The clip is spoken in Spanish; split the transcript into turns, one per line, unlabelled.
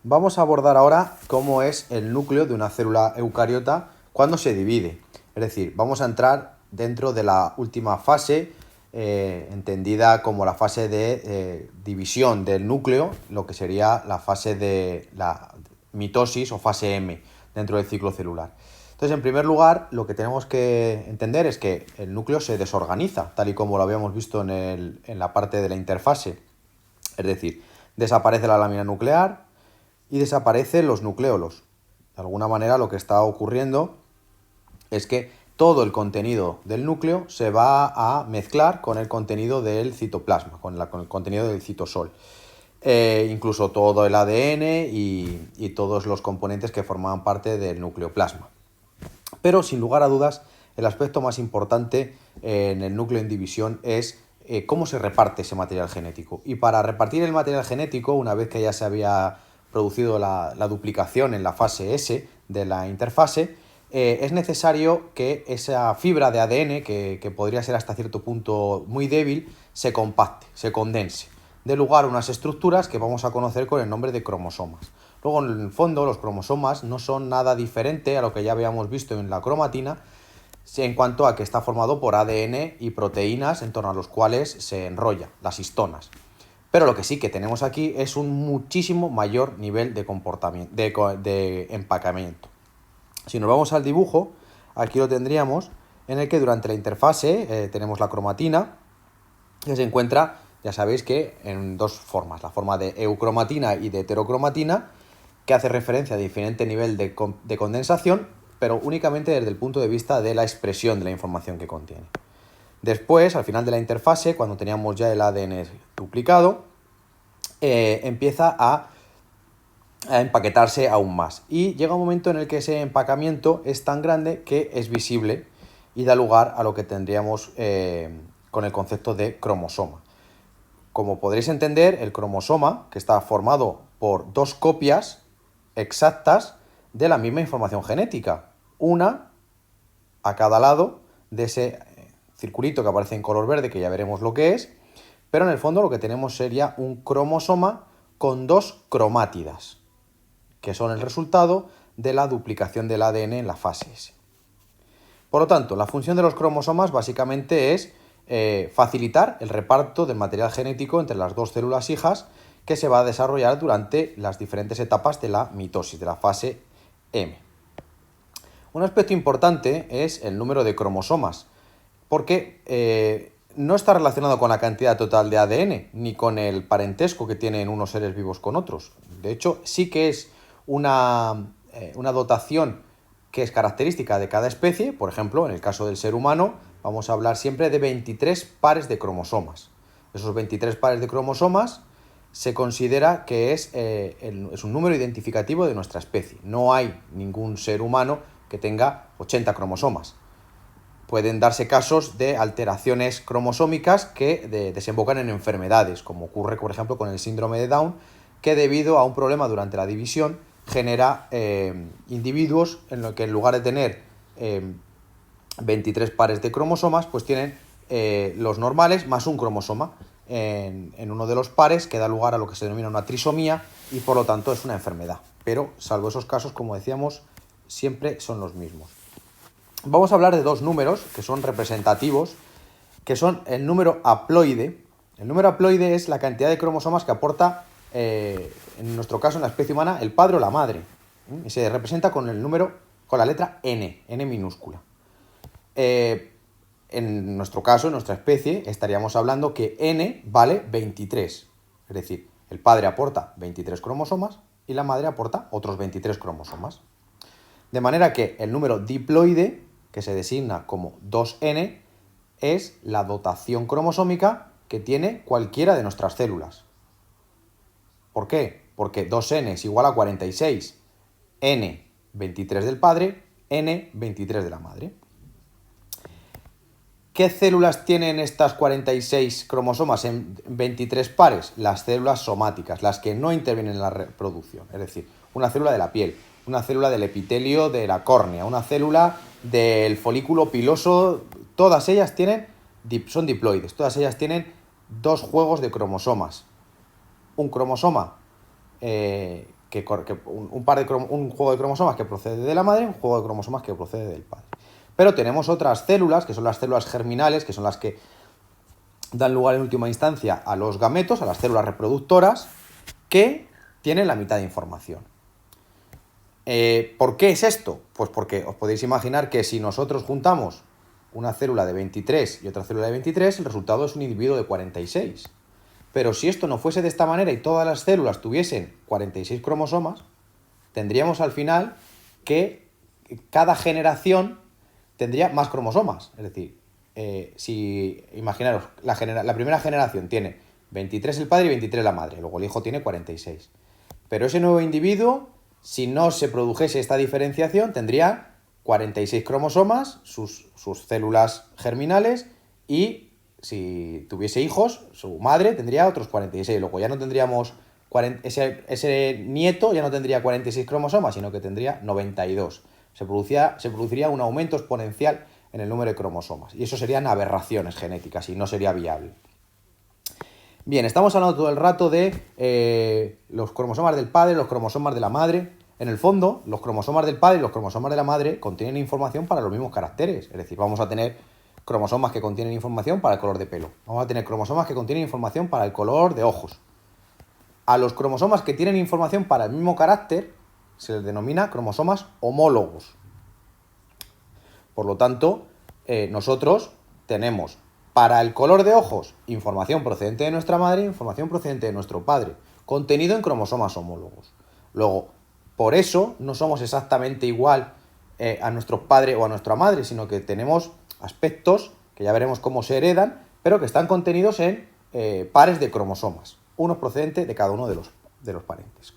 Vamos a abordar ahora cómo es el núcleo de una célula eucariota cuando se divide. Es decir, vamos a entrar dentro de la última fase, entendida como la fase de división del núcleo, lo que sería la fase de la mitosis o fase M dentro del ciclo celular. Entonces, en primer lugar, lo que tenemos que entender es que el núcleo se desorganiza, tal y como lo habíamos visto en la parte de la interfase. Es decir, desaparece la lámina nuclear y desaparecen los nucleolos. De alguna manera lo que está ocurriendo es que todo el contenido del núcleo se va a mezclar con el contenido del citoplasma, con el contenido del citosol. Incluso todo el ADN y todos los componentes que formaban parte del nucleoplasma. Pero sin lugar a dudas, el aspecto más importante en el núcleo en división es cómo se reparte ese material genético. Y para repartir el material genético, una vez que ya se había producido la duplicación en la fase S de la interfase, es necesario que esa fibra de ADN, que podría ser hasta cierto punto muy débil, se compacte, se condense, dé lugar a unas estructuras que vamos a conocer con el nombre de cromosomas. Luego, en el fondo, los cromosomas no son nada diferente a lo que ya habíamos visto en la cromatina, en cuanto a que está formado por ADN y proteínas en torno a los cuales se enrolla, las histonas. Pero lo que sí que tenemos aquí es un muchísimo mayor nivel de comportamiento, de empacamiento. Si nos vamos al dibujo, aquí lo tendríamos en el que durante la interfase tenemos la cromatina, que se encuentra, ya sabéis que en dos formas, la forma de eucromatina y de heterocromatina, que hace referencia a diferente nivel de condensación, pero únicamente desde el punto de vista de la expresión de la información que contiene. Después, al final de la interfase, cuando teníamos ya el ADN duplicado, empieza a empaquetarse aún más. Y llega un momento en el que ese empacamiento es tan grande que es visible y da lugar a lo que tendríamos con el concepto de cromosoma. Como podréis entender, el cromosoma, que está formado por dos copias exactas de la misma información genética, una a cada lado de ese circulito que aparece en color verde, que ya veremos lo que es, pero en el fondo lo que tenemos sería un cromosoma con dos cromátidas, que son el resultado de la duplicación del ADN en la fase S. Por lo tanto, la función de los cromosomas básicamente es facilitar el reparto del material genético entre las dos células hijas que se va a desarrollar durante las diferentes etapas de la mitosis, de la fase M. Un aspecto importante es el número de cromosomas, porque no está relacionado con la cantidad total de ADN, ni con el parentesco que tienen unos seres vivos con otros. De hecho, sí que es una dotación que es característica de cada especie. Por ejemplo, en el caso del ser humano, vamos a hablar siempre de 23 pares de cromosomas. Esos 23 pares de cromosomas se considera que es un número identificativo de nuestra especie. No hay ningún ser humano que tenga 80 cromosomas. Pueden darse casos de alteraciones cromosómicas que desembocan en enfermedades, como ocurre, por ejemplo, con el síndrome de Down, que debido a un problema durante la división genera individuos en los que en lugar de tener 23 pares de cromosomas, pues tienen los normales más un cromosoma en uno de los pares, que da lugar a lo que se denomina una trisomía y por lo tanto es una enfermedad. Pero, salvo esos casos, como decíamos, siempre son los mismos. Vamos a hablar de dos números que son representativos, que son el número haploide. El número haploide es la cantidad de cromosomas que aporta, en nuestro caso, en la especie humana, el padre o la madre. Y se representa con el número, con la letra N, N minúscula. En nuestro caso, en nuestra especie, estaríamos hablando que N vale 23. Es decir, el padre aporta 23 cromosomas y la madre aporta otros 23 cromosomas. De manera que el número diploide, que se designa como 2N, es la dotación cromosómica que tiene cualquiera de nuestras células. ¿Por qué? Porque 2N es igual a 46. N, 23 del padre, N, 23 de la madre. ¿Qué células tienen estas 46 cromosomas en 23 pares? Las células somáticas, las que no intervienen en la reproducción. Es decir, una célula de la piel, una célula del epitelio de la córnea, una célula del folículo piloso. Todas ellas son diploides, todas ellas tienen dos juegos de cromosomas. Un cromosoma un juego de cromosomas que procede de la madre y un juego de cromosomas que procede del padre. Pero tenemos otras células, que son las células germinales, que son las que dan lugar en última instancia a los gametos, a las células reproductoras, que tienen la mitad de información. ¿Por qué es esto? Pues porque os podéis imaginar que si nosotros juntamos una célula de 23 y otra célula de 23, el resultado es un individuo de 46. Pero si esto no fuese de esta manera y todas las células tuviesen 46 cromosomas, tendríamos al final que cada generación tendría más cromosomas. Es decir, si imaginaros, la primera generación tiene 23 el padre y 23 la madre, luego el hijo tiene 46. Pero ese nuevo individuo, si no se produjese esta diferenciación, tendría 46 cromosomas, sus células germinales, y si tuviese hijos, su madre tendría otros 46. Luego ya no tendríamos ese nieto ya no tendría 46 cromosomas, sino que tendría 92. Se produciría un aumento exponencial en el número de cromosomas. Y eso serían aberraciones genéticas y no sería viable. Bien, estamos hablando todo el rato de los cromosomas del padre, los cromosomas de la madre. En el fondo, los cromosomas del padre y los cromosomas de la madre contienen información para los mismos caracteres. Es decir, vamos a tener cromosomas que contienen información para el color de pelo. Vamos a tener cromosomas que contienen información para el color de ojos. A los cromosomas que tienen información para el mismo carácter se les denomina cromosomas homólogos. Por lo tanto, nosotros tenemos para el color de ojos información procedente de nuestra madre e información procedente de nuestro padre, contenido en cromosomas homólogos. Luego, por eso no somos exactamente igual a nuestro padre o a nuestra madre, sino que tenemos aspectos que ya veremos cómo se heredan, pero que están contenidos en pares de cromosomas, unos procedentes de cada uno de los parentes.